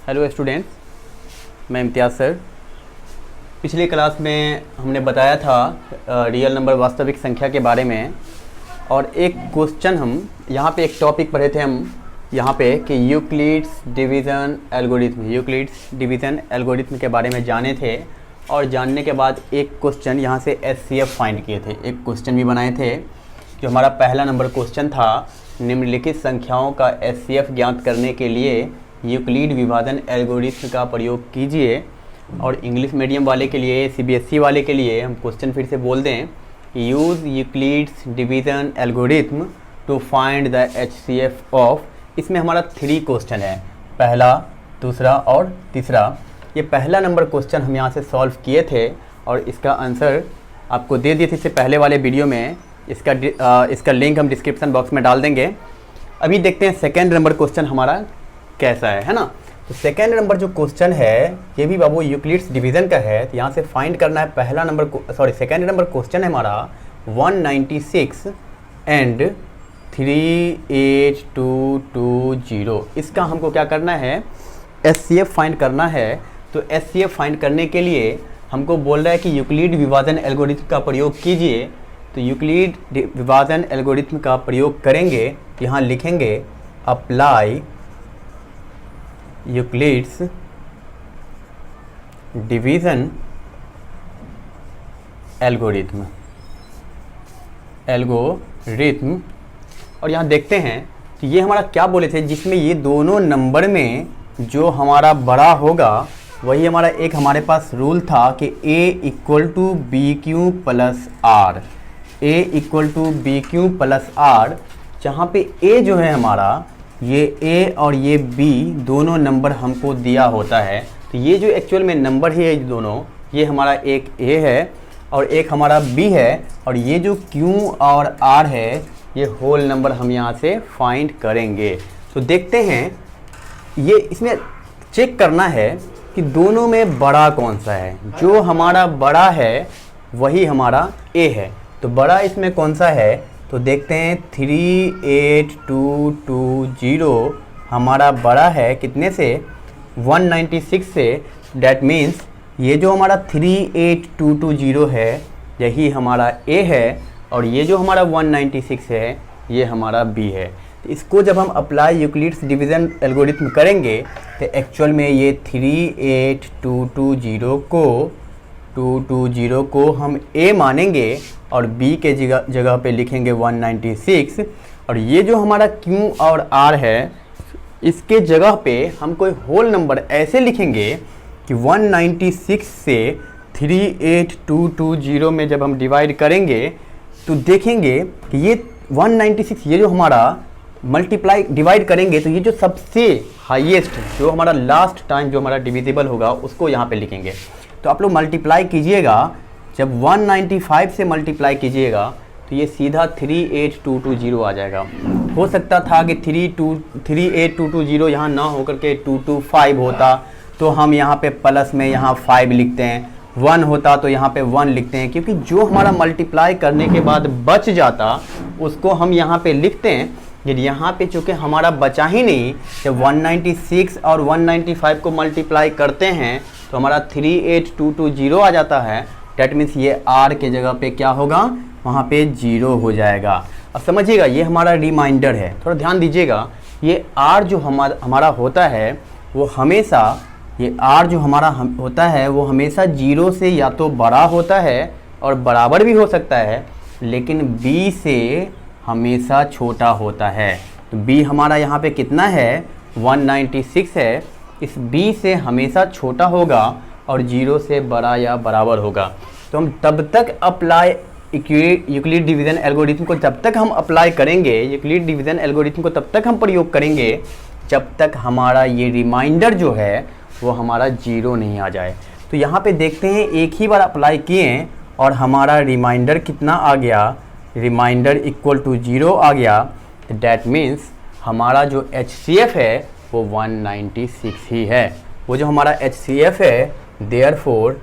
Hello students, मैं इम्तियाज़ sir. पिछली class में हमने बताया था रियल नंबर वास्तविक संख्या के बारे में, और एक क्वेश्चन हम यहाँ पे एक टॉपिक पढ़े थे हम यहाँ पे कि यूक्लिड्स डिवीज़न एल्गोरिथम के बारे में जाने थे। और जानने के बाद एक क्वेश्चन यहाँ से एचसीएफ फाइंड किए थे, एक क्वेश्चन भी बनाए थे। जो हमारा पहला नंबर क्वेश्चन था, निम्नलिखित संख्याओं का एचसीएफ ज्ञात करने के लिए यूक्लिड विभाजन एल्गोरिथम का प्रयोग कीजिए। और इंग्लिश मीडियम वाले के लिए, सीबीएसई वाले के लिए हम क्वेश्चन फिर से बोल दें, use Euclid's division algorithm to find the HCF of. इसमें हमारा 3 क्वेश्चन है, पहला, दूसरा और तीसरा। ये पहला नंबर क्वेश्चन हम यहाँ से सॉल्व किए थे और इसका आंसर आपको दे दिए थे इससे पहले वाले वीडियो में। इसका लिंक हम डिस्क्रिप्शन बॉक्स में डाल देंगे। अभी देखते हैं सेकेंड नंबर क्वेश्चन हमारा कैसा है ना। तो सेकेंड नंबर जो क्वेश्चन है ये भी बाबू यूक्लिड्स डिवीज़न का है। तो यहाँ से फाइंड करना है सेकेंड नंबर क्वेश्चन है हमारा 196 एंड 38220। इसका हमको क्या करना है, एचसीएफ फाइंड करना है। तो एचसीएफ फाइंड करने के लिए हमको बोल रहा है कि यूक्लिड विभाजन एल्गोरिथम का प्रयोग कीजिए। तो यूक्लिड विभाजन एल्गोरिथम का प्रयोग करेंगे, यहाँ लिखेंगे अप्लाई यूक्लिड्स डिवीज़न एल्गोरिथम और यहाँ देखते हैं कि ये हमारा क्या बोले थे, जिसमें ये दोनों नंबर में जो हमारा बड़ा होगा वही हमारा एक हमारे पास रूल था कि a equal to b q plus r, जहाँ पे a जो है हमारा, ये a और ये b दोनों नंबर हमको दिया होता है। तो ये जो एक्चुअल में नंबर है ये दोनों, ये हमारा एक a है और एक हमारा b है, और ये जो q और r है ये होल नंबर हम यहाँ से फाइंड करेंगे। तो देखते हैं, ये इसमें चेक करना है कि दोनों में बड़ा कौन सा है। जो हमारा बड़ा है वही हमारा a है। तो बड़ा इसमें कौन सा है, तो देखते हैं 38220 हमारा बड़ा है कितने से, 196 से। डैट मीन्स ये जो हमारा 38220 है यही हमारा a है, और ये जो हमारा 196 है ये हमारा b है। तो इसको जब हम अप्लाई यूक्लिड्स डिवीज़न एल्गोरिथम करेंगे तो एक्चुअल में ये 38220 को हम a मानेंगे और b के जगह पे लिखेंगे 196। और ये जो हमारा q और r है इसके जगह पे हम कोई होल नंबर ऐसे लिखेंगे कि 196 से 38220 में जब हम डिवाइड करेंगे तो देखेंगे कि ये 196, ये जो हमारा डिवाइड करेंगे तो ये जो सबसे हाईएस्ट, जो हमारा लास्ट टाइम जो हमारा डिविजिबल होगा उसको यहाँ पे लिखेंगे। तो आप लोग मल्टीप्लाई कीजिएगा, जब 195 से मल्टीप्लाई कीजिएगा तो ये सीधा 38220 आ जाएगा। हो सकता था कि 38220 यहाँ ना होकर के 225 होता, तो हम यहाँ पे प्लस में यहाँ 5 लिखते हैं, 1 होता तो यहाँ पे 1 लिखते हैं, क्योंकि जो हमारा मल्टीप्लाई करने के बाद बच जाता उसको हम यहाँ पे लिखते हैं। यदि यहाँ पे चूँकि हमारा बचा ही नहीं, जब 196 और 195 को मल्टीप्लाई करते हैं तो हमारा 38220 आ जाता है। डैट मीन्स ये r के जगह पे क्या होगा, वहाँ पे 0 हो जाएगा। अब समझिएगा, ये हमारा रिमाइंडर है, थोड़ा ध्यान दीजिएगा। ये r जो हमारा होता है वो हमेशा, ये r जो हमारा होता है वो हमेशा 0 से या तो बड़ा होता है और बराबर भी हो सकता है, लेकिन b से हमेशा छोटा होता है। तो b हमारा यहाँ पे कितना है, 196 है। इस b से हमेशा छोटा होगा और 0 से बड़ा या बराबर होगा। तो हम तब तक अप्लाई यूक्लिड डिवीज़न एल्गोरिथम को जब तक हम अप्लाई करेंगे, यूक्लिड डिवीज़न एल्गोरिथम को तब तक हम प्रयोग करेंगे जब तक हमारा ये रिमाइंडर जो है वो हमारा 0 नहीं आ जाए। तो यहाँ पे देखते हैं, एक ही बार अप्लाई किए और हमारा रिमाइंडर कितना आ गया, रिमाइंडर इक्वल टू 0 आ गया। डैट मीन्स हमारा जो एचसीएफ है वो 196 ही है। वो जो हमारा एचसीएफ है, therefore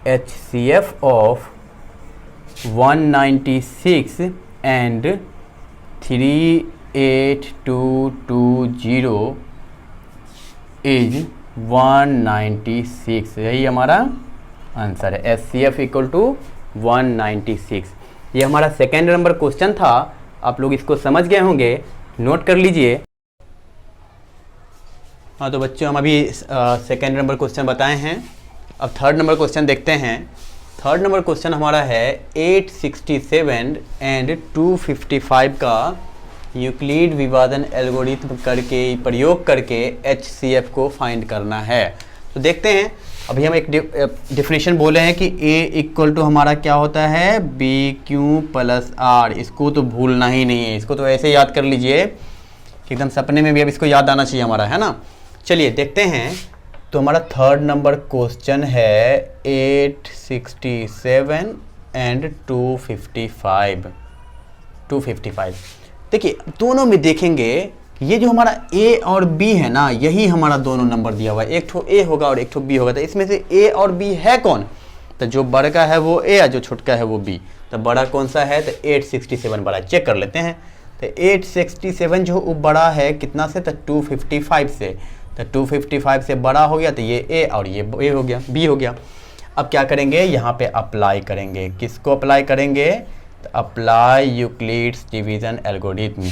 HCF of 196 and 38220 is 196, यही हमारा आंसर है। HCF equal to 196। ये हमारा सेकेंड नंबर क्वेश्चन था। आप लोग इसको समझ गए होंगे, नोट कर लीजिए। हाँ तो बच्चों, हम अभी सेकेंड नंबर क्वेश्चन बताए हैं। अब थर्ड नंबर क्वेश्चन देखते हैं। थर्ड नंबर क्वेश्चन हमारा है 867 एंड 255 का यूक्लिड विभाजन एल्गोरिथम करके प्रयोग करके HCF को फाइंड करना है। तो देखते हैं। अभी हम एक डेफिनेशन बोले हैं कि A इक्वल टू हमारा क्या होता है, BQ प्लस R। इसको तो भूलना ही नहीं है, इसको तो ऐसे याद कर लीजिए कि एकदम सपने में भी अब इसको याद आना चाहिए हमारा, है ना। चलिए देखते हैं। तो हमारा थर्ड नंबर क्वेश्चन है 867 एंड 255। देखिए दोनों में देखेंगे, ये जो हमारा A और B है ना, यही हमारा दोनों नंबर दिया हुआ है। एक ठो A होगा और एक ठो B होगा। तो इसमें से A और B है कौन? तो जो बड़ा का है वो A और जो छोटका है वो B। तो बड़ा कौन सा है? तो 867 बड़ा। चेक कर लेते हैं। तो 867 जो बड़ा है कितना से? तो 255 से। तो 255 से बड़ा हो गया तो ये A और ये A हो गया, B हो गया। अब क्या करेंगे? यहाँ पे अप्लाई करेंगे। किसको अप्लाई करेंगे? तो apply Euclid's division algorithm.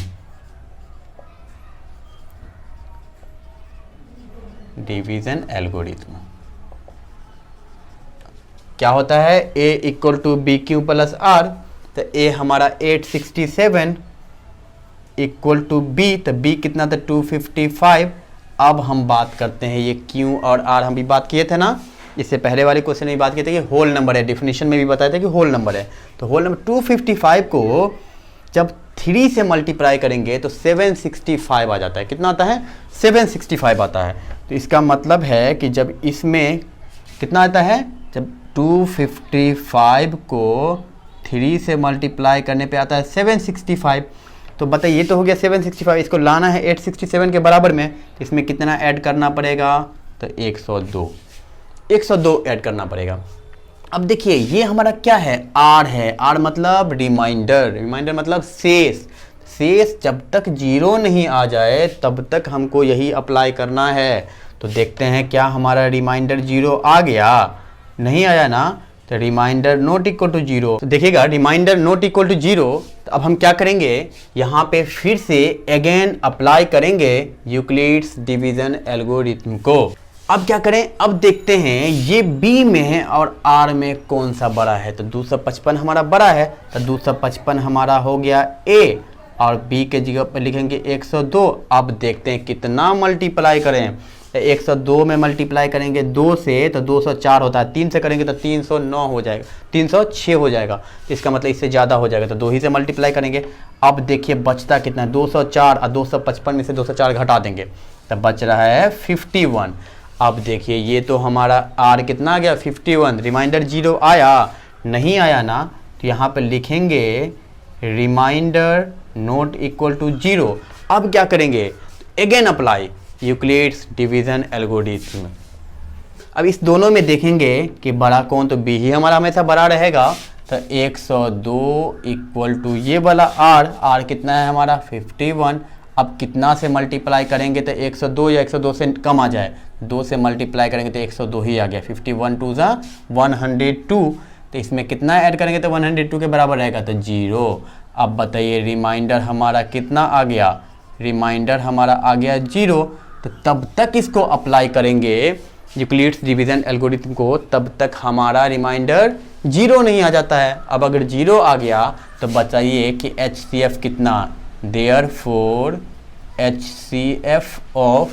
Division algorithm क्या होता है? A equal to BQ plus R। तो A हमारा 867 इक्वल टू B, तो B कितना था? 255। अब हम बात करते हैं ये Q और R, हम भी बात किए थे ना, इससे पहले वाले क्वेश्चन में भी बात किए थे कि होल नंबर है। डेफिनेशन में भी बताया था कि होल नंबर है। तो होल नंबर 255 को जब 3 से मल्टीप्लाई करेंगे तो 765 आ जाता है। कितना आता है? 765 आता है। तो इसका मतलब है कि जब इसमें कितना आता है, जब 255 को 3 से मल्टीप्लाई करने पे आता है 765। तो बताइए, ये तो हो गया 765, इसको लाना है 867 के बराबर में। तो इसमें कितना ऐड करना पड़ेगा? तो 102 ऐड करना पड़ेगा। अब देखिए ये हमारा क्या है? R है। R मतलब रिमाइंडर, रिमाइंडर मतलब शेष। शेष जब तक 0 नहीं आ जाए तब तक हमको यही अप्लाई करना है। तो देखते हैं क्या हमारा रिमाइंडर 0 आ गया? नहीं आया ना। तो रिमाइंडर नॉट इक्वल टू 0। तो देखिएगा रिमाइंडर नॉट इक्वल टू 0। तो अब हम क्या करेंगे? यहाँ पे फिर से अगेन अप्लाई करेंगे यूक्लिड्स डिवीजन एल्गोरिथम को। अब क्या करें? अब देखते हैं ये B में है और R में कौन सा बड़ा है। तो 255 हमारा बड़ा है, तो 255 हमारा हो गया A और B के जगह पर लिखेंगे 102। अब देखते हैं कितना मल्टीप्लाई करें। तो 102 में मल्टीप्लाई करेंगे 2 से तो 204 होता है। 3 से करेंगे तो 309 हो जाएगा, 306 हो जाएगा। तो इसका मतलब इससे ज़्यादा हो जाएगा, तो 2 ही से मल्टीप्लाई करेंगे। अब देखिए बचता कितना है? 204 और 255 में से 204 घटा देंगे तो बच रहा है 51। अब देखिए ये तो हमारा R कितना आ गया? 51। रिमाइंडर 0 आया? नहीं आया ना। तो यहाँ पे लिखेंगे रिमाइंडर नॉट इक्वल टू 0। अब क्या करेंगे? Again apply Euclid's division algorithm. अब इस दोनों में देखेंगे कि बड़ा कौन? तो B ही हमारा हमेशा बड़ा रहेगा। तो 102 इक्वल टू ये वाला R कितना है हमारा? 51। अब कितना से मल्टीप्लाई करेंगे? तो 102 या 102 से कम आ जाए, 2 से मल्टीप्लाई करेंगे तो 102 ही आ गया। 51 2 ज़ा 102। तो इसमें कितना ऐड करेंगे तो 102 के बराबर रहेगा, तो 0। अब बताइए रिमाइंडर हमारा कितना आ गया? रिमाइंडर हमारा आ गया 0। तो तब तक इसको अप्लाई करेंगे यूक्लिड्स डिवीजन एल्गोरिथम को, तब तक हमारा रिमाइंडर 0 नहीं आ जाता है। अब अगर 0 आ गया तो बताइए कि HCF कितना? Therefore HCF of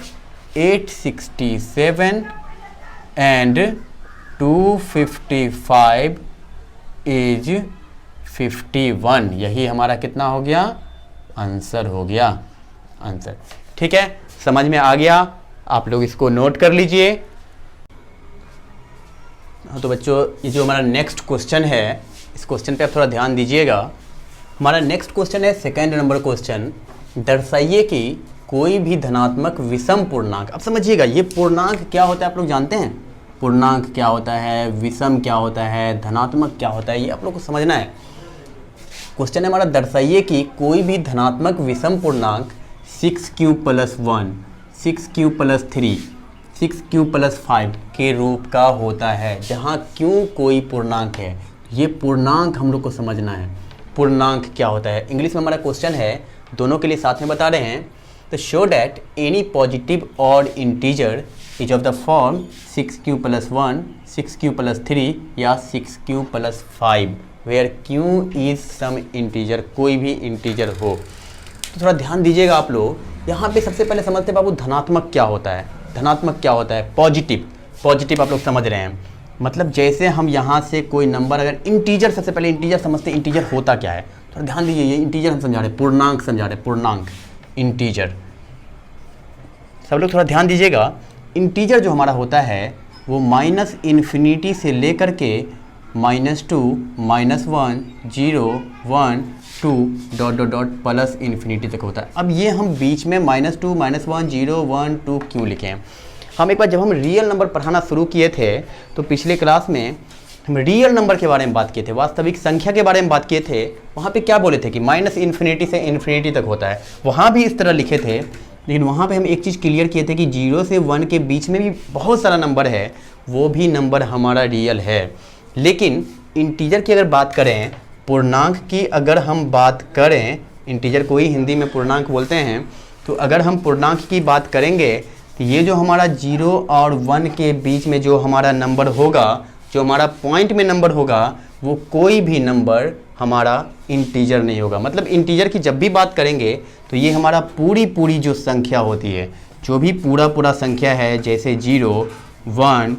867 and 255 is 51। यही हमारा कितना हो गया? आंसर हो गया। आंसर ठीक है, समझ में आ गया? आप लोग इसको नोट कर लीजिए। तो बच्चों ये जो हमारा नेक्स्ट क्वेश्चन है, इस क्वेश्चन पे आप थोड़ा ध्यान दीजिएगा। हमारा नेक्स्ट क्वेश्चन है सेकेंड नंबर क्वेश्चन। दर्शाइए कि कोई भी धनात्मक विषम पूर्णांक। अब समझिएगा ये पूर्णांक क्या होता है आप लोग जानते हैं? पूर्णांक क्या होता है, विषम क्या होता है, धनात्मक क्या होता है, ये आप लोग को समझना है। क्वेश्चन है हमारा, दर्शाइए कि कोई भी धनात्मक विषम पूर्णांक 6q + 1, 6q + 3, 6q+5 के रूप का होता है, जहाँ q कोई पूर्णांक है। ये पूर्णांक हम लोग को समझना है, पूर्णांक क्या होता है। इंग्लिश में हमारा क्वेश्चन है, दोनों के लिए साथ में बता रहे हैं। तो show that any positive odd integer is of the form 6q+1, 6q+3 या 6q+5 where q is some integer, कोई भी इंटीजर हो। तो थोड़ा ध्यान दीजिएगा आप लोग। यहाँ पे सबसे पहले समझते हैं बाबू धनात्मक क्या होता है। धनात्मक क्या होता है? पॉजिटिव। पॉजिटिव आप लोग समझ रहे हैं, मतलब जैसे हम यहाँ से कोई नंबर अगर इंटीजर, सबसे पहले इंटीजर समझते हैं, इंटीजर होता क्या है। थोड़ा ध्यान दीजिए, ये इंटीजर हम समझा रहे हैं, पूर्णांक समझा रहे हैं, पूर्णांक इंटीजर। सब लोग थोड़ा ध्यान दीजिएगा। इंटीजर जो हमारा होता है वो -∞ से लेकर के -2, -1, 0, 1, 2 ... +∞ तक होता है। अब ये हम बीच में -2, -1, 0, 1, 2 क्यों लिखे हैं? हम एक बार जब हम रियल नंबर पढ़ाना शुरू किए थे तो पिछले क्लास में हम रियल नंबर के बारे में बात किए थे, वास्तविक संख्या के बारे में बात किए थे। वहाँ पे क्या बोले थे कि -∞ से ∞ तक होता है। वहाँ भी इस तरह लिखे थे, लेकिन वहाँ पे हम एक चीज़ क्लियर किए थे कि 0 से 1 के बीच में भी बहुत सारा नंबर है, वो भी नंबर हमारा रियल है। लेकिन इंटीजर की अगर बात करें, पूर्णांक की अगर हम बात करें, इंटीजर को ही हिंदी में पूर्णांक बोलते हैं, तो अगर हम पूर्णांक की बात करेंगे तो ये जो हमारा 0 और 1 के बीच में जो हमारा नंबर होगा, जो हमारा पॉइंट में नंबर होगा, वो कोई भी नंबर हमारा इंटीजर नहीं होगा। मतलब इंटीजर की जब भी बात करेंगे तो ये हमारा पूरी जो संख्या होती है, जो भी पूरा संख्या है, जैसे 0, 1,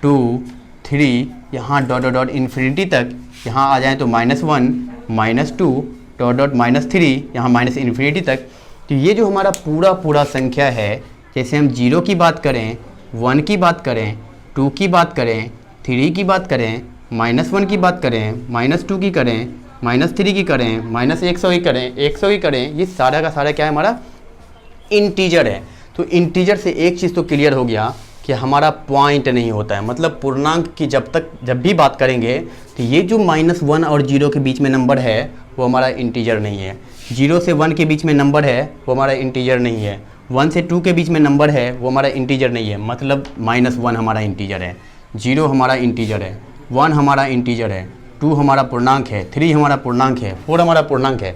2, 3, यहाँ ... ∞ तक, यहाँ आ जाए तो -1, -2, ... -3, यहाँ -∞ तक। तो ये जो हमारा पूरा संख्या है, जैसे हम 0 की बात करें, 1 की बात करें, 2 की बात करें, 3 की बात करें, -1 की बात करें, -2 की करें, -3 की करें, -100 की करें, 100 की करें, ये सारा का सारा क्या है? हमारा इंटीजर है। तो इंटीजर से एक चीज़ तो क्लियर हो गया कि हमारा पॉइंट नहीं होता है। मतलब पूर्णांक की जब भी बात करेंगे तो ये जो -1 और 0 के बीच में नंबर है वो हमारा इंटीजर नहीं है। 0 से 1 के बीच में नंबर है वो हमारा इंटीजर नहीं है। 1 से 2 के बीच में नंबर है वो हमारा इंटीजर नहीं है। मतलब -1 हमारा इंटीजर है, 0 हमारा इंटीजर है, 1 हमारा इंटीजर है, 2 हमारा पूर्णांक है, 3 हमारा पूर्णांक है, 4 हमारा पूर्णांक है।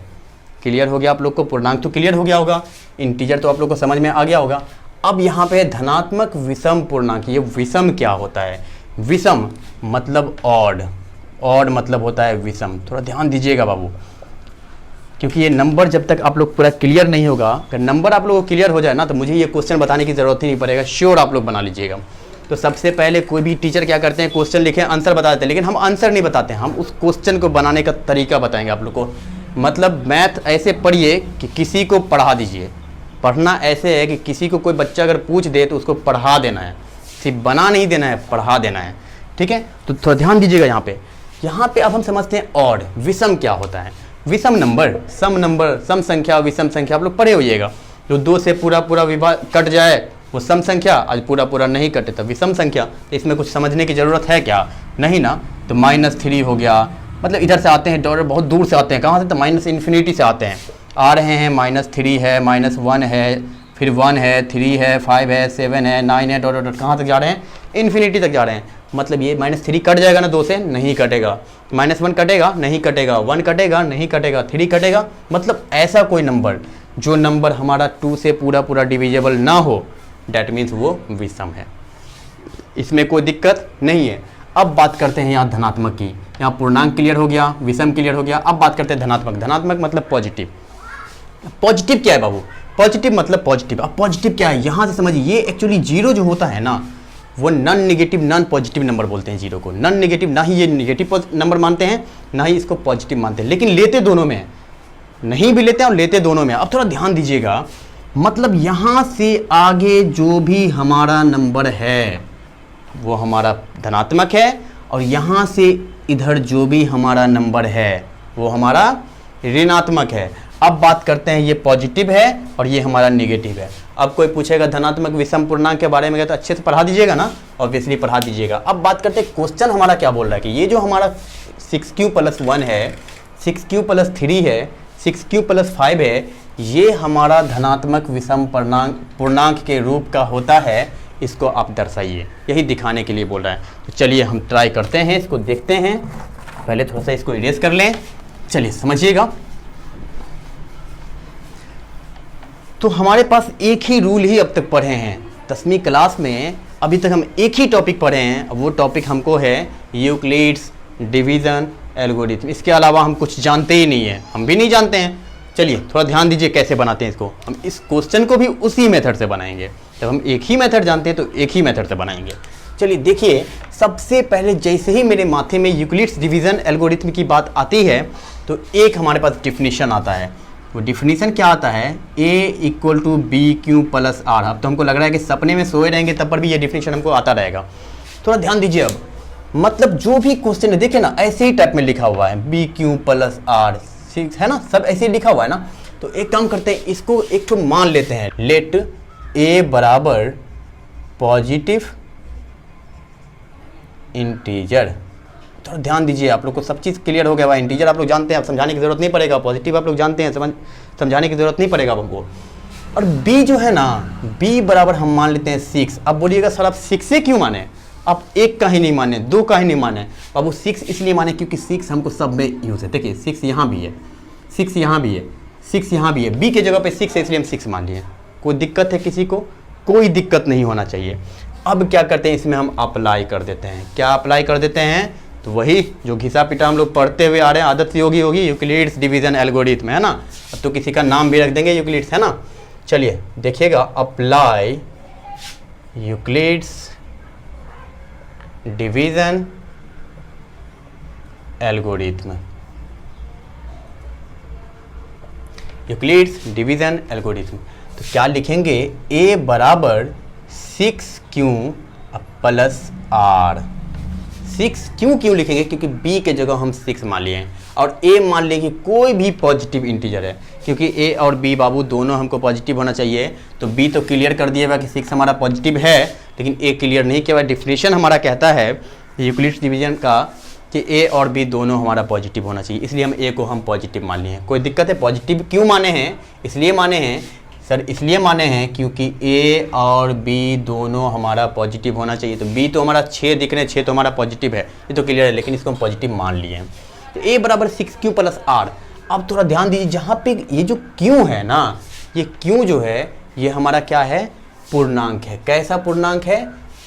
क्लियर हो गया आप लोग को? पूर्णांक तो क्लियर हो गया होगा, इंटीजर तो आप लोग को समझ में आ गया होगा। अब यहाँ पे धनात्मक विषम पूर्णांक, ये विषम क्या होता है? विषम मतलब ऑड, ऑड मतलब होता है विषम। थोड़ा ध्यान दीजिएगा बाबू, क्योंकि ये नंबर जब तक आप लोग पूरा क्लियर नहीं होगा, अगर नंबर आप लोगों को क्लियर हो जाए ना तो मुझे ये क्वेश्चन बताने की ज़रूरत ही नहीं पड़ेगा, श्योर आप लोग बना लीजिएगा। तो सबसे पहले कोई भी टीचर क्या करते हैं, क्वेश्चन लिखें, आंसर बता देते हैं, लेकिन हम आंसर नहीं बताते हैं, हम उस क्वेश्चन को बनाने का तरीका बताएंगे आप लोग को। मतलब मैथ ऐसे पढ़िए कि किसी को पढ़ा दीजिए। पढ़ना ऐसे है कि किसी को कोई बच्चा अगर पूछ दे तो उसको पढ़ा देना है, सिर्फ बना नहीं देना है, पढ़ा देना है। ठीक है, तो थोड़ा ध्यान दीजिएगा यहाँ पे अब हम समझते हैं ऑड, विषम क्या होता है। विषम नंबर, सम संख्या, विषम संख्या आप लोग पढ़े होइएगा। जो 2 से पूरा विभाग कट जाए वो सम संख्या, आज पूरा नहीं कटे तो विषम संख्या। तो इसमें कुछ समझने की ज़रूरत है क्या? नहीं ना। तो -3 हो गया, मतलब इधर से आते हैं, डॉलर बहुत दूर से आते हैं, कहाँ से? तो -∞ से आते हैं, आ रहे हैं, -3 है, -1 है, फिर 1 है, 3 है, 5 है, 7 है, 9 है, ... कहाँ तक जा रहे हैं? इन्फिनिटी तक जा रहे हैं। मतलब ये -3 कट जाएगा ना 2 से? नहीं कटेगा। -1 कटेगा? नहीं कटेगा। 1 कटेगा? नहीं कटेगा। 3 कटेगा? मतलब ऐसा कोई नंबर जो नंबर हमारा 2 से पूरा डिविजिबल ना हो, डैट मीन्स वो विषम है। इसमें कोई दिक्कत नहीं है। अब बात करते हैं यहाँ धनात्मक की। यहाँ पूर्णांक क्लियर हो गया, विषम क्लियर हो गया। अब बात करते हैं धनात्मक। धनात्मक मतलब पॉजिटिव। पॉजिटिव क्या है बाबू? पॉजिटिव मतलब पॉजिटिव। अब पॉजिटिव क्या है यहाँ से समझिए। ये एक्चुअली 0 जो होता है ना, वो non negative, non positive number बोलते हैं 0 को। नॉन नेगेटिव, ना ही ये नेगेटिव नंबर मानते हैं, ना ही इसको पॉजिटिव मानते हैं, लेकिन लेते दोनों में, नहीं भी लेते हैं और लेते दोनों में। अब थोड़ा ध्यान दीजिएगा, मतलब यहाँ से आगे जो भी हमारा नंबर है वो हमारा धनात्मक है, और यहाँ से इधर जो भी हमारा नंबर है वो हमारा ऋणात्मक है। अब बात करते हैं, ये पॉजिटिव है और ये हमारा नेगेटिव है। अब कोई पूछेगा धनात्मक विषम पूर्णांक के बारे में, तो अच्छे से पढ़ा दीजिएगा ना, ऑब्वियसली पढ़ा दीजिएगा। अब बात करते हैं, क्वेश्चन हमारा क्या बोल रहा है कि ये जो हमारा 6q+1 है, 6q+3 है, 6q+5 है, ये हमारा धनात्मक विषम पूर्णांक के रूप का होता है इसको आप दर्शाइए, यही दिखाने के लिए बोल रहा है। तो चलिए हम ट्राई करते हैं, इसको देखते हैं। पहले थोड़ा सा इसको इरेज कर लें, चलिए समझिएगा। तो हमारे पास एक ही रूल ही अब तक पढ़े हैं 10वीं क्लास में, अभी तक हम एक ही टॉपिक पढ़े हैं। वो टॉपिक हमको है यूक्लिड्स डिवीज़न एल्गोरिथम, इसके अलावा हम कुछ जानते ही नहीं है, हम भी नहीं जानते हैं। चलिए थोड़ा ध्यान दीजिए कैसे बनाते हैं इसको। हम इस क्वेश्चन को भी उसी मेथड से बनाएंगे, जब हम एक ही मेथड जानते हैं तो एक ही मेथड से बनाएंगे। चलिए देखिए, सबसे पहले जैसे ही मेरे माथे में यूक्लिड्स डिवीज़न एल्गोरिथम की बात आती है तो एक हमारे पास डिफिनीशन आता है। वो डिफिनीशन क्या आता है, A = BQ + R। अब तो हमको लग रहा है कि सपने में सोए रहेंगे तब पर भी ये डिफिनीशन हमको आता रहेगा। थोड़ा ध्यान दीजिए। अब मतलब जो भी क्वेश्चन है देखिए ना, ऐसे ही टाइप में लिखा हुआ है, BQ + R, है ना, सब ऐसे ही लिखा हुआ है ना। तो एक काम करते हैं, इसको एक तो मान लेते हैं, लेट A = पॉजिटिव इंटीजर। थोड़ा ध्यान दीजिए, आप लोग को सब चीज़ क्लियर हो गया भाई। इंटीजर आप लोग जानते हैं, आप समझाने की जरूरत नहीं पड़ेगा। पॉजिटिव आप लोग जानते हैं, समझाने की जरूरत नहीं पड़ेगा हमको। और B जो है ना, B बराबर हम मान लेते हैं 6। अब बोलिएगा सर आप 6 से क्यों माने, आप 1 का ही नहीं माने, 2 का ही नहीं माने। अब वो 6 इसलिए माने क्योंकि 6 हमको सब में यूज़ है। देखिए 6 यहाँ भी है, 6 यहाँ भी है, 6 यहाँ भी है। B के जगह पे 6 है इसलिए हम 6 मान लिए। कोई दिक्कत है किसी को? कोई दिक्कत नहीं होना चाहिए। अब क्या करते हैं, इसमें हम अप्लाई कर देते हैं। क्या अप्लाई कर देते हैं, तो वही जो घिसा पिटा हम लोग पढ़ते हुए आ रहे हैं, आदत सी होगी यूक्लिड्स डिवीज़न एल्गोरिथम, है ना। अब तो किसी का नाम भी रख देंगे यूक्लिड्स, है ना। चलिए देखिएगा, apply Euclid's division algorithm, Euclid's division algorithm. तो क्या लिखेंगे, A = 6Q + R। 6 क्यों लिखेंगे, क्योंकि B के जगह हम 6 मान लिए हैं और A मान लेंगे कोई भी पॉजिटिव इंटीजर है, क्योंकि A और B बाबू दोनों हमको पॉजिटिव होना चाहिए। तो B तो क्लियर कर दिएगा कि 6 हमारा पॉजिटिव है, लेकिन A क्लियर नहीं किया हुआ। डिफिनीशन हमारा कहता है यूक्लिड्स डिवीजन का कि A और B दोनों हमारा पॉजिटिव होना चाहिए, इसलिए हम A को हम पॉजिटिव मान लिए हैं। कोई दिक्कत है? पॉजिटिव क्यों माने हैं, इसलिए माने हैं सर, इसलिए माने हैं क्योंकि A और B दोनों हमारा पॉजिटिव होना चाहिए। तो B तो हमारा 6 दिख रहे हैं, 6 तो हमारा पॉजिटिव है, ये तो क्लियर है, लेकिन इसको हम पॉजिटिव मान लिए हैं। तो A = 6Q + R। अब थोड़ा ध्यान दीजिए, जहाँ पे ये जो Q है ना, ये Q जो है ये हमारा क्या है, पूर्णांक है। कैसा पूर्णांक है,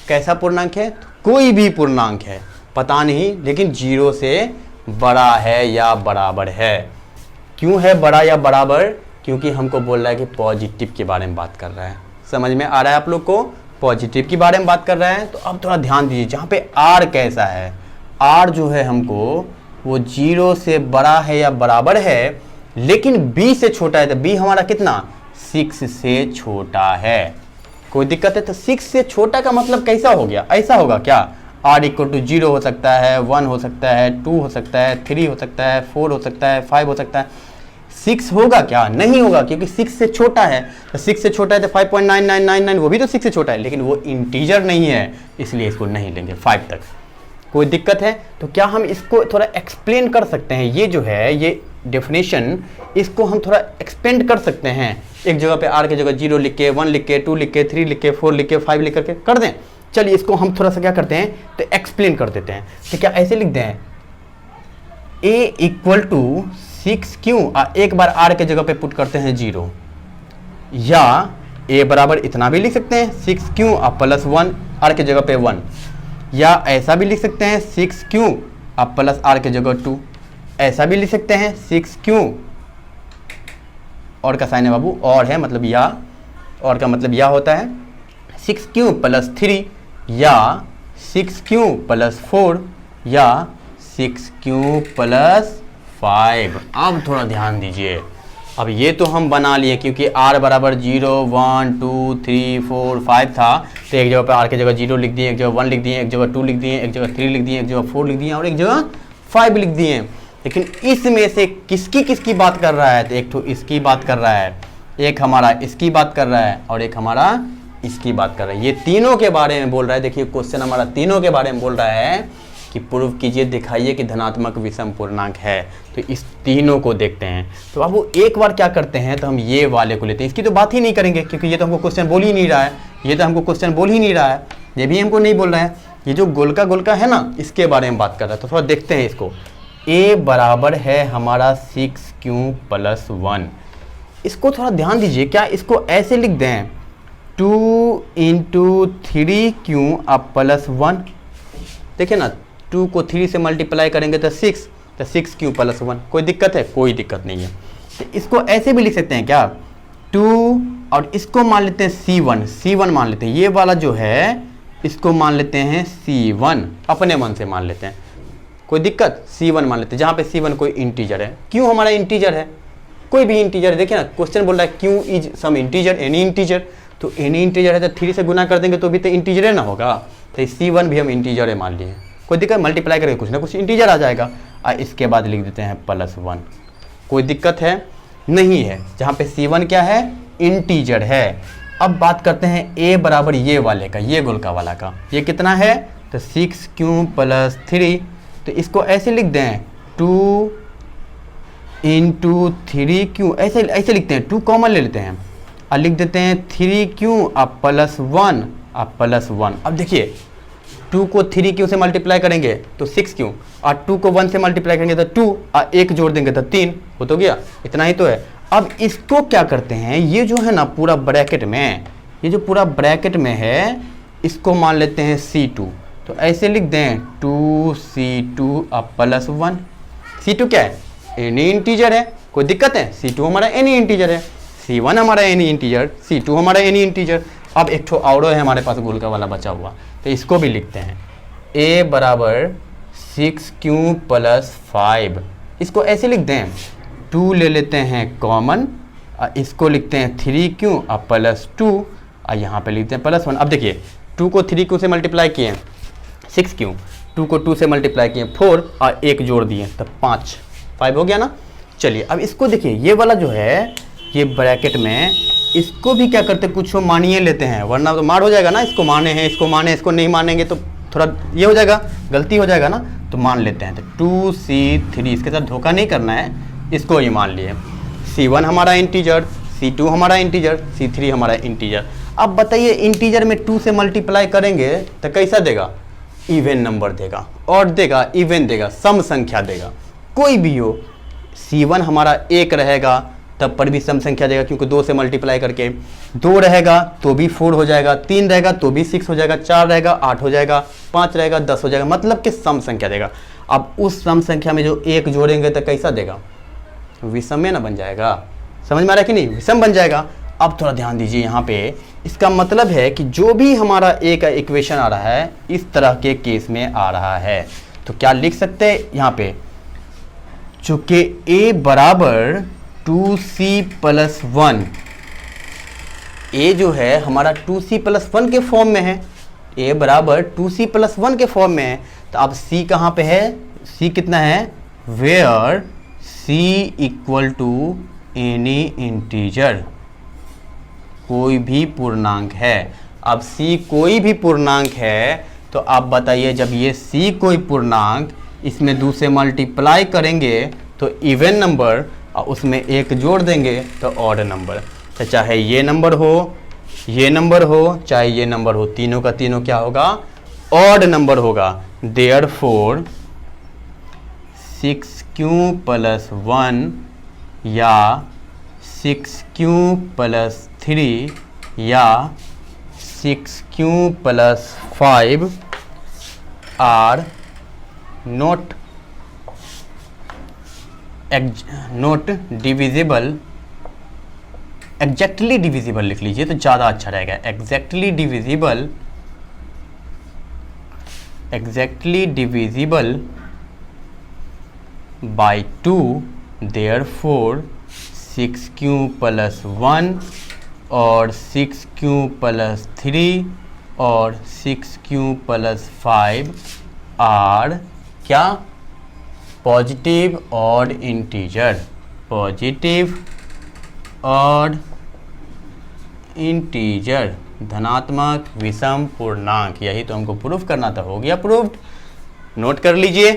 कैसा पूर्णांक है, कोई भी पूर्णांक है, पता नहीं, लेकिन 0 से बड़ा है या बराबर है। क्यों है बड़ा या बराबर, क्योंकि हमको बोल रहा है कि पॉजिटिव के बारे में बात कर रहा है। समझ में आ रहा है आप लोग को, पॉजिटिव के बारे में बात कर रहा है। तो अब थोड़ा ध्यान दीजिए, जहाँ पे R कैसा है, R जो है हमको वो 0 से बड़ा है या बराबर है, लेकिन B से छोटा है। तो B हमारा कितना, 6 से छोटा है। कोई दिक्कत है? तो 6 से छोटा का मतलब कैसा हो गया, ऐसा होगा क्या, R = 0 हो सकता है, 1 हो सकता है, 2 हो सकता है, 3 हो सकता है, 4 हो सकता है, 5 हो सकता है। 6 होगा क्या, नहीं होगा, क्योंकि 6 से छोटा है। तो 6 से छोटा है तो 5.9999 वो भी तो 6 से छोटा है, लेकिन वो इंटीजर नहीं है, इसलिए इसको नहीं लेंगे 5 तक। कोई दिक्कत है? तो क्या हम इसको थोड़ा एक्सप्लेन कर सकते हैं, ये जो है ये डेफिनेशन, इसको हम थोड़ा एक्सपेंड कर सकते हैं। एक जगह पे R की जगह 0 लिख के, 1 लिख के, 2 लिख के, 3 लिख के, 4 लिख के, 5 लिख करके कर दें। चलिए इसको हम थोड़ा सा क्या करते हैं, तो एक्सप्लेन कर देते हैं। तो क्या ऐसे लिख दें, A = 6Q, एक बार R के जगह पे पुट करते हैं 0, या A बराबर इतना भी लिख सकते हैं 6Q + 1, R के जगह पे 1, या ऐसा भी लिख सकते हैं 6Q + R के जगह 2, ऐसा भी लिख सकते हैं 6Q, और का साइन है बाबू, और है मतलब या, और का मतलब या होता है 6Q + 3, या 6Q + 4, या 6Q + 5। अब थोड़ा ध्यान दीजिए, अब ये तो हम बना लिए क्योंकि R बराबर 0, 1, 2, 3, 4, 5 था, तो एक जगह पे R की जगह 0 लिख दिए, एक जगह 1 लिख दिए, एक जगह 2 लिख दिए, एक जगह 3 लिख दिए, एक जगह 4 लिख दिए और एक जगह 5 लिख दिए। लेकिन इसमें से किसकी बात कर रहा है, तो एक तो इसकी बात कर रहा है, एक हमारा इसकी बात कर रहा है, और एक हमारा इसकी बात कर रहा है। ये तीनों के बारे में बोल रहा है। देखिए क्वेश्चन हमारा तीनों के बारे में बोल रहा है कि प्रूव कीजिए, दिखाइए कि धनात्मक विषम पूर्णांक है। तो इस तीनों को देखते हैं। तो अब वो एक बार क्या करते हैं, तो हम ये वाले को लेते हैं, इसकी तो बात ही नहीं करेंगे क्योंकि ये तो हमको क्वेश्चन बोल ही नहीं रहा है। ये तो हमको क्वेश्चन बोल ही नहीं रहा है, ये भी हमको नहीं बोल रहा है। ये जो गोलका है ना, इसके बारे में बात कर रहा है। तो थोड़ा देखते हैं इसको। a बराबर है हमारा 6q + 1। इसको थोड़ा ध्यान दीजिए, क्या इसको ऐसे लिख दें 2 × 3q + 1। देखिए ना, 2 को 3 से मल्टीप्लाई करेंगे तो 6, तो 6q + 1। कोई दिक्कत है? कोई दिक्कत नहीं है। तो इसको ऐसे भी लिख सकते हैं क्या, 2 और इसको मान लेते हैं C1 मान लेते हैं। ये वाला जो है इसको मान लेते हैं C1, अपने मन से मान लेते हैं, कोई दिक्कत? C1 मान लेते हैं, जहाँ पे C1 कोई इंटीजर है। क्यों हमारा इंटीजर है? कोई भी इंटीजर है। देखिए ना, क्वेश्चन बोल रहा है क्यों is some integer, any integer. तो एनी इंटीजर है तो 3 से गुना कर देंगे तो भी तो इंटीजर ना होगा। तो C1 भी हम इंटीजर है मान लिए, कोई दिक्कत? मल्टीप्लाई करके कुछ ना कुछ इंटीजर आ जाएगा। और इसके बाद लिख देते हैं +1। कोई दिक्कत है? नहीं है, जहाँ पे C1 क्या है? इंटीजर है। अब बात करते हैं a बराबर ये वाले का, ये गोलका वाला का। ये कितना है? तो 6q + 3। तो इसको ऐसे लिख दें 2 × 3q, ऐसे लिखते हैं। 2 कॉमन ले लेते हैं और लिख देते हैं 3q + 1 अब देखिए, 2 को 3q से मल्टीप्लाई करेंगे तो 6q, और 2 को 1 से मल्टीप्लाई करेंगे तो 2, और 1 जोड़ देंगे तो 3। हो तो गया, इतना ही तो है। अब इसको क्या करते हैं, ये जो है ना पूरा ब्रैकेट में, ये जो पूरा ब्रैकेट में है, इसको मान लेते हैं C2। तो ऐसे लिख दें 2C2 + 1। C2 क्या है? एनी इंटीजर है। कोई दिक्कत है? C2 हमारा एनी इंटीजर है, C1 हमारा एनी इंटीजर, C2 हमारा एनी इंटीजर। अब एक ठो और है हमारे पास गोलका वाला बचा हुआ, तो इसको भी लिखते हैं a बराबर 6q + 5। इसको ऐसे लिख दें, 2 ले लेते हैं कॉमन, इसको लिखते हैं 3q + 2, और यहाँ पे लिखते हैं +1। अब देखिए, 2 को 3q से मल्टीप्लाई किए 6q, 2 को 2 से मल्टीप्लाई किए 4, और 1 जोड़ दिए तो 5 हो गया ना। चलिए अब इसको देखिए, ये वाला जो है ये ब्रैकेट में, इसको भी क्या करते, कुछ मानिए लेते हैं, वरना तो मार हो जाएगा ना। इसको माने हैं, इसको माने, इसको नहीं मानेंगे तो थोड़ा ये हो जाएगा, गलती हो जाएगा ना। तो मान लेते हैं, तो 2C3, इसके साथ धोखा नहीं करना है, इसको ही मान लिए। C1 हमारा इंटीजर, C2 हमारा इंटीजर, C3 हमारा इंटीजर। अब बताइए, इंटीजर में 2 से मल्टीप्लाई करेंगे तो कैसा देगा? इवन नंबर देगा, और देगा इवन देगा, सम संख्या देगा। कोई भी हो, C1 हमारा 1 रहेगा तब पर भी सम संख्या देगा, क्योंकि 2 से मल्टीप्लाई करके। 2 रहेगा तो भी 4 हो जाएगा, 3 रहेगा तो भी 6 हो जाएगा, 4 रहेगा 8 हो जाएगा, 5 रहेगा 10 हो जाएगा, मतलब कि सम संख्या देगा। अब उस सम संख्या में जो 1 जोड़ेंगे तो कैसा देगा? विषम में ना बन जाएगा। समझ में आ रहा है कि नहीं? विषम बन जाएगा। अब थोड़ा ध्यान दीजिए यहाँ पे, इसका मतलब है कि जो भी हमारा a का इक्वेशन आ रहा है, इस तरह के केस में आ रहा है। तो क्या लिख सकते हैं यहाँ पे, चूंकि a बराबर 2c + 1, a जो है हमारा 2c + 1 के फॉर्म में है, a बराबर 2c + 1 के फॉर्म में है। तो अब c कहाँ पे है? c कितना है? वेयर c = एनी इंटीजर, कोई भी पूर्णांक है। अब c कोई भी पूर्णांक है, तो आप बताइए, जब ये c कोई पूर्णांक, इसमें 2 से मल्टीप्लाई करेंगे तो इवन नंबर, और उसमें 1 जोड़ देंगे तो ऑड नंबर। तो चाहे ये नंबर हो, ये नंबर हो, चाहे ये नंबर हो, तीनों का तीनों क्या होगा? ऑड नंबर होगा। देयरफॉर 6q + 1 या 6q + 3 या 6q + 5 are not divisible. Exactly divisible लिख लीजिए तो ज़्यादा अच्छा रहेगा। Exactly divisible by 2, therefore 6q + 1 और 6q + 3 और 6q + 5 आर क्या? Positive odd integer. Positive odd integer, धनात्मक विषम पूर्णांक। यही तो हमको प्रूफ करना था, हो गया प्रूफ्ड। नोट कर लीजिए।